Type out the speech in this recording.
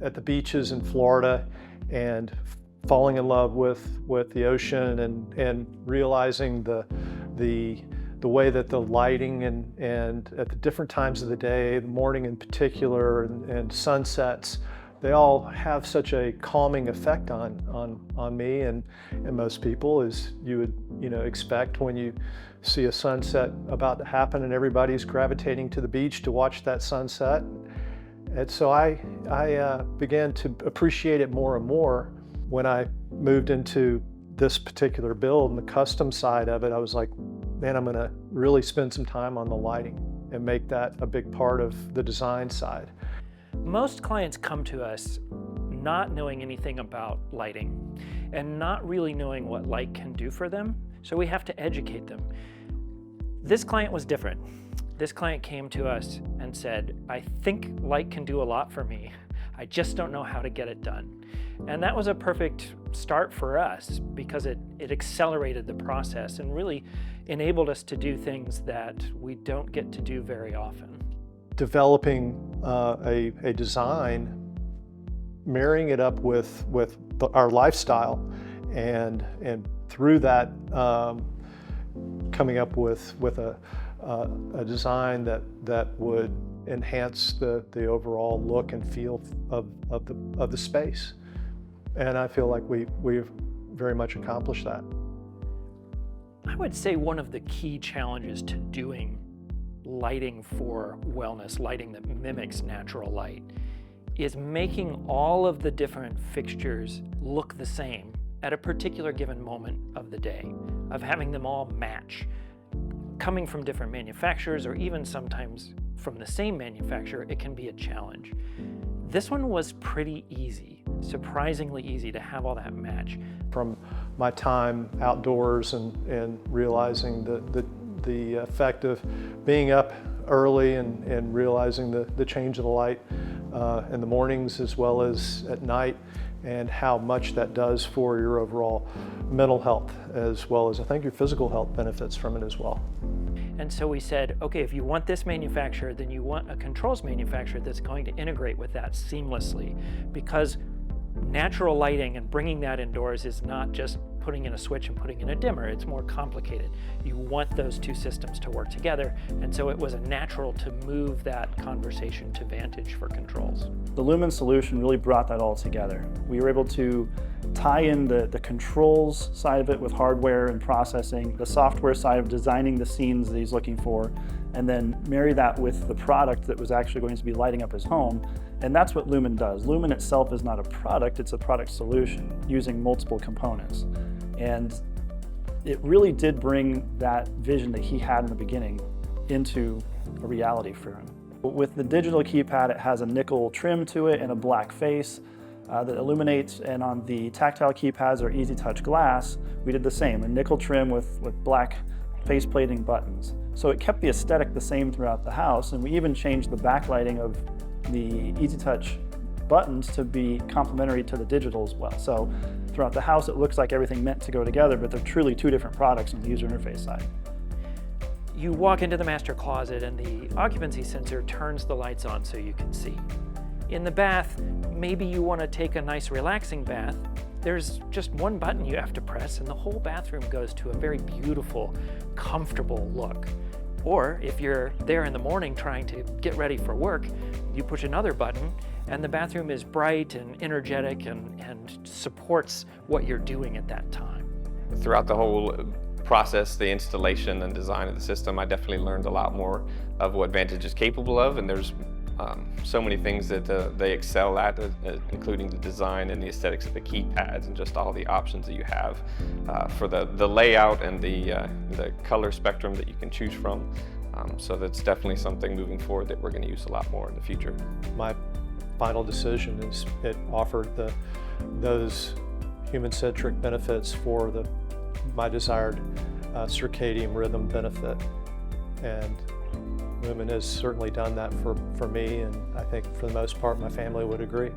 at the beaches in Florida and falling in love with the ocean and realizing the way that the lighting and at the different times of the day, the morning in particular, and sunsets, they all have such a calming effect on me and most people, as you would expect when you see a sunset about to happen and everybody's gravitating to the beach to watch that sunset. And so I began to appreciate it more and more. When I moved into this particular build and the custom side of it, I was like, man, I'm gonna really spend some time on the lighting and make that a big part of the design side. Most clients come to us not knowing anything about lighting and not really knowing what light can do for them, so we have to educate them. This client was different. This client came to us and said, I think light can do a lot for me. I just don't know how to get it done. And that was a perfect start for us because it accelerated the process and really enabled us to do things that we don't get to do very often. Developing a design, marrying it up with our lifestyle, and through that coming up with a design that would enhance the overall look and feel of the space. And I feel like we've very much accomplished that. I would say one of the key challenges to doing lighting for wellness, lighting that mimics natural light, is making all of the different fixtures look the same at a particular given moment of the day, of having them all match. Coming from different manufacturers or even sometimes from the same manufacturer, it can be a challenge. This one was pretty easy, surprisingly easy to have all that match. From my time outdoors and realizing the effect of being up early and realizing the change of the light in the mornings as well as at night, and how much that does for your overall mental health, as well as I think your physical health benefits from it as well. And so we said, okay, if you want this manufacturer, then you want a controls manufacturer that's going to integrate with that seamlessly, because natural lighting and bringing that indoors is not just putting in a switch and putting in a dimmer. It's more complicated. You want those two systems to work together, and so it was a natural to move that conversation to Vantage for controls. The LHUMAN solution really brought that all together. We were able to tie in the controls side of it with hardware and processing, the software side of designing the scenes that he's looking for, and then marry that with the product that was actually going to be lighting up his home. And that's what LHUMAN does. LHUMAN itself is not a product, it's a product solution using multiple components. And it really did bring that vision that he had in the beginning into a reality for him. With the digital keypad, it has a nickel trim to it and a black face that illuminates, and on the tactile keypads or easy touch glass, we did the same, a nickel trim with black face plating buttons. So it kept the aesthetic the same throughout the house, and we even changed the backlighting of the easy touch buttons to be complementary to the digital as well. So throughout the house, it looks like everything meant to go together, but they're truly two different products on the user interface side. You walk into the master closet and the occupancy sensor turns the lights on so you can see. In the bath, maybe you want to take a nice relaxing bath. There's just one button you have to press and the whole bathroom goes to a very beautiful, comfortable look. Or if you're there in the morning trying to get ready for work, you push another button and the bathroom is bright and energetic and supports what you're doing at that time. Throughout the whole process, the installation and design of the system, I definitely learned a lot more of what Vantage is capable of, and there's so many things that they excel at, including the design and the aesthetics of the keypads and just all the options that you have for the layout and the color spectrum that you can choose from. So that's definitely something moving forward that we're going to use a lot more in the future. My final decision is it offered those human-centric benefits for my desired circadian rhythm benefit, and LHUMAN has certainly done that for me, and I think for the most part my family would agree.